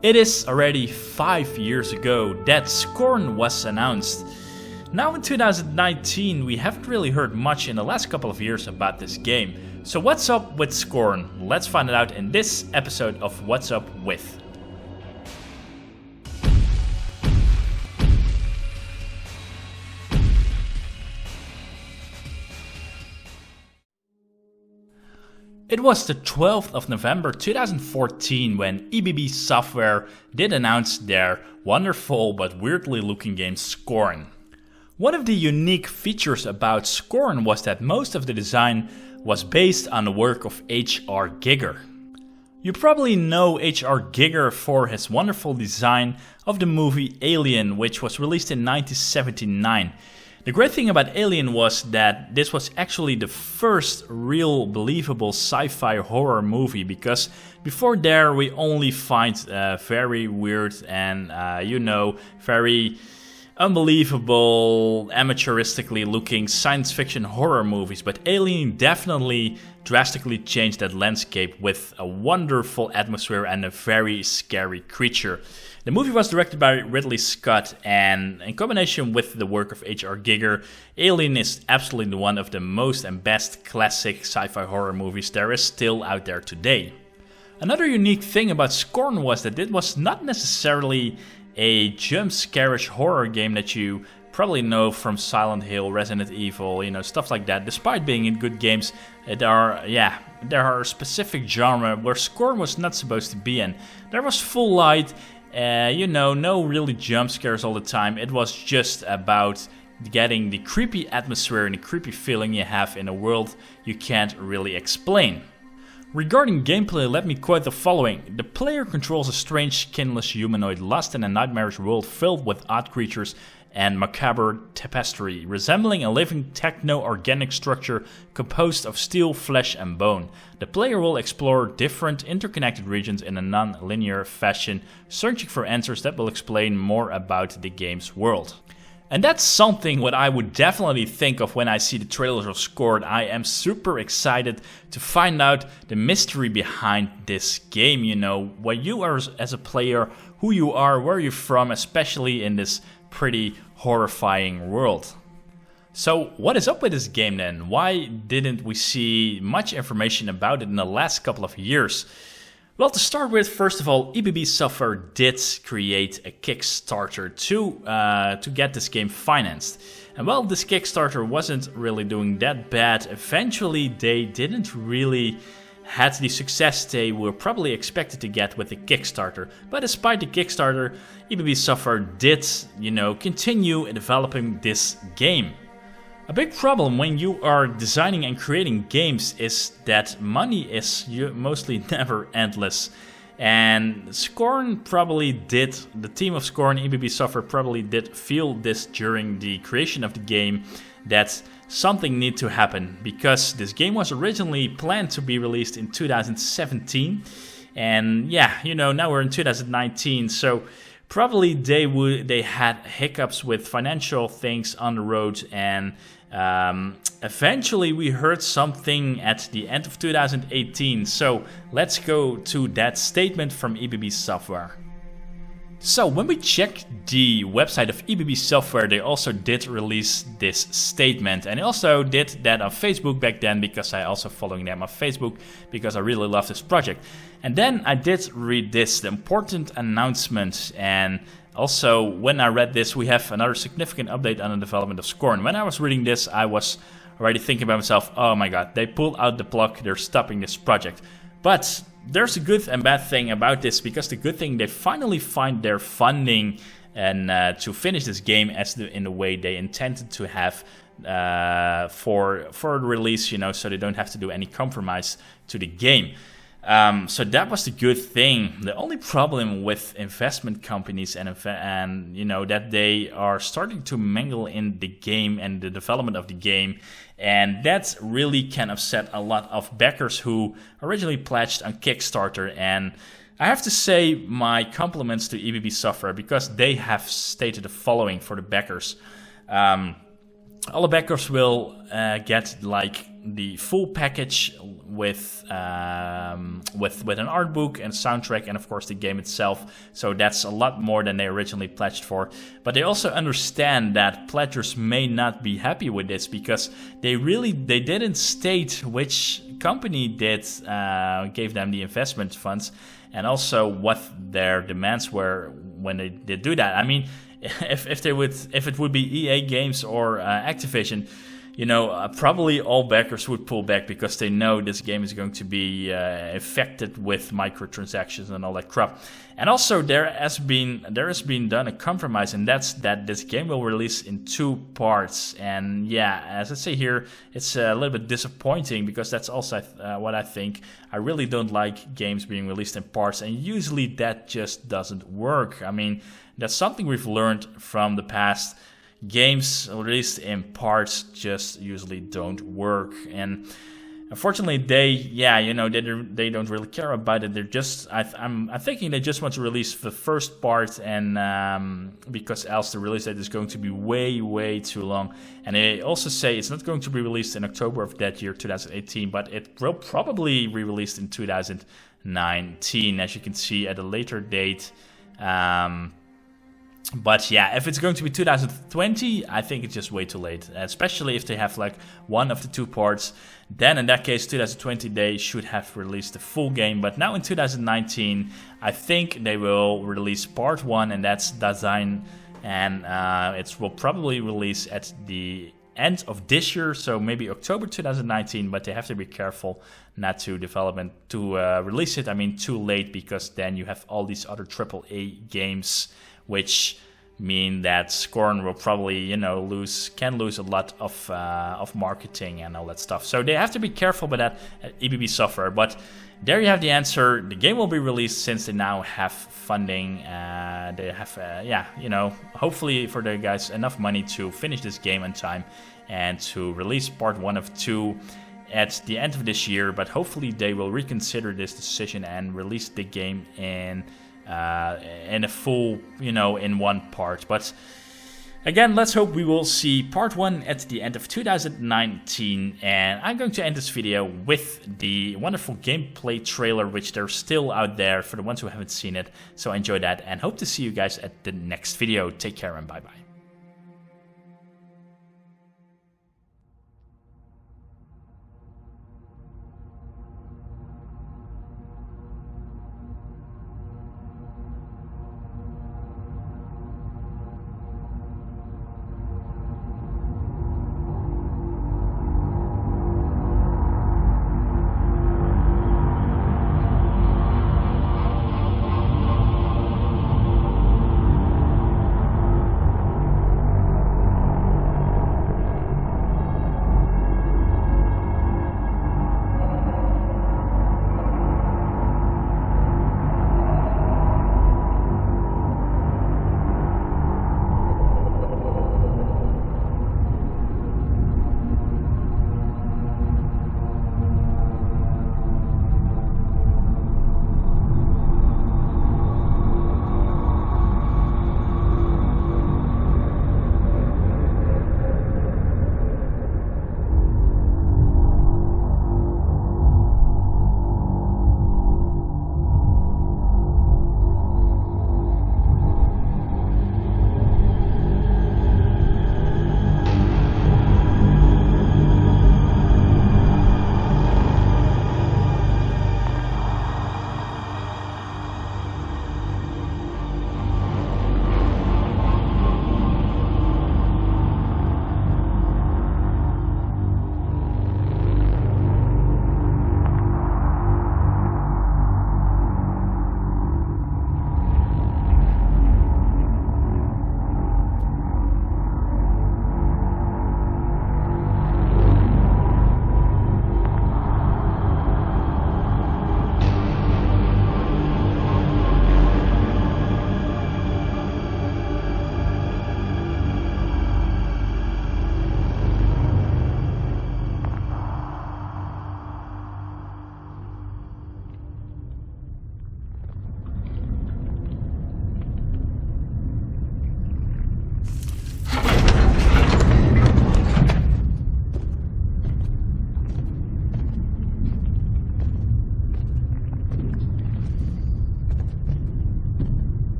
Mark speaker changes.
Speaker 1: It is already 5 years ago that Scorn was announced. Now in 2019 we haven't really heard much in the last couple of years about this game. So what's up with Scorn? Let's find it out in this episode of What's Up With. It was the 12th of November 2014 when EBB Software did announce their wonderful but weirdly looking game Scorn. One of the unique features about Scorn was that most of the design was based on the work of H.R. Giger. You probably know H.R. Giger for his wonderful design of the movie Alien, which was released in 1979. The great thing about Alien was that this was actually the first real believable sci-fi horror movie, because before there we only find very weird and very unbelievable, amateuristically looking science fiction horror movies. But Alien definitely drastically changed that landscape with a wonderful atmosphere and a very scary creature. The movie was directed by Ridley Scott, and in combination with the work of H.R. Giger, Alien is absolutely one of the most and best classic sci-fi horror movies there is still out there today. Another unique thing about Scorn was that it was not necessarily a jump-scare-ish horror game that you probably know from Silent Hill, Resident Evil, stuff like that. Despite being in good games, there are a specific genre where Scorn was not supposed to be in. There was full light. No really jump scares all the time. It was just about getting the creepy atmosphere and the creepy feeling you have in a world you can't really explain. Regarding gameplay, let me quote the following. The player controls a strange, skinless humanoid lost in a nightmarish world filled with odd creatures and macabre tapestry, resembling a living techno-organic structure composed of steel, flesh and bone. The player will explore different interconnected regions in a non-linear fashion, searching for answers that will explain more about the game's world. And that's something what I would definitely think of when I see the trailers of Scorn. I am super excited to find out the mystery behind this game, what you are as a player, who you are, where you're from, especially in this pretty horrifying world. So what is up with this game then? Why didn't we see much information about it in the last couple of years? Well, to start with, first of all, EBB Software did create a Kickstarter to get this game financed. And while this Kickstarter wasn't really doing that bad, eventually they didn't really had the success they were probably expected to get with the Kickstarter. But despite the Kickstarter, EBB Software did, continue developing this game. A big problem when you are designing and creating games is that money is mostly never endless. And Scorn probably did, the team of Scorn, EBB Software probably did feel this during the creation of the game, that something needed to happen, because this game was originally planned to be released in 2017. And now we're in 2019, so probably they had hiccups with financial things on the road, and eventually we heard something at the end of 2018. So let's go to that statement from EBB Software. So when we check the website of EBB Software, they also did release this statement, and they also did that on Facebook back then, because I also following them on Facebook because I really love this project. And then I did read this, the important announcement, and also when I read this, we have another significant update on the development of Scorn. When I was reading this, I was already thinking about myself, oh my god, they pulled out the plug, they're stopping this project. But there's a good and bad thing about this, because the good thing, they finally find their funding and to finish this game in the way they intended to have for the release, so they don't have to do any compromise to the game. So that was the good thing. The only problem with investment companies and that they are starting to mingle in the game and the development of the game, and that really can upset a lot of backers who originally pledged on Kickstarter. And I have to say my compliments to EBB Software, because they have stated the following for the backers. all the backers will get like the full package with an art book and soundtrack, and of course the game itself. So that's a lot more than they originally pledged for. But they also understand that pledgers may not be happy with this, because they didn't state which company gave them the investment funds, and also what their demands were when they did do that. I mean, if it would be EA Games or Activision, you know, probably all backers would pull back, because they know this game is going to be affected with microtransactions and all that crap. And also there has been done a compromise, and that's that this game will release in 2 parts. And yeah, as I say here, it's a little bit disappointing, because that's also what I think. I really don't like games being released in parts, and usually that just doesn't work. I mean, that's something we've learned from the past. Games released in parts just usually don't work, and unfortunately they don't really care about it. They're just I'm thinking they just want to release the first part, and because else the release date is going to be way too long. And they also say it's not going to be released in October of that year, 2018, but it will probably be released in 2019, as you can see at a later date. But yeah, if it's going to be 2020, I think it's just way too late. Especially if they have like one of the 2 parts. Then in that case, 2020, they should have released the full game. But now in 2019, I think they will release part 1, and that's Dasein. And it will probably release at the end of this year, so maybe October 2019. But they have to be careful not to release it, I mean, too late, because then you have all these other AAA games, which mean that Scorn will probably, can lose a lot of marketing and all that stuff. So they have to be careful with that at EBB Software. But there you have the answer. The game will be released since they now have funding. They have, hopefully for the guys enough money to finish this game in time and to release part 1 of 2 at the end of this year. But hopefully they will reconsider this decision and release the game in a full, in 1 part. But again, let's hope we will see part 1 at the end of 2019. And I'm going to end this video with the wonderful gameplay trailer, which there's still out there for the ones who haven't seen it. So enjoy that, and hope to see you guys at the next video. Take care and bye bye.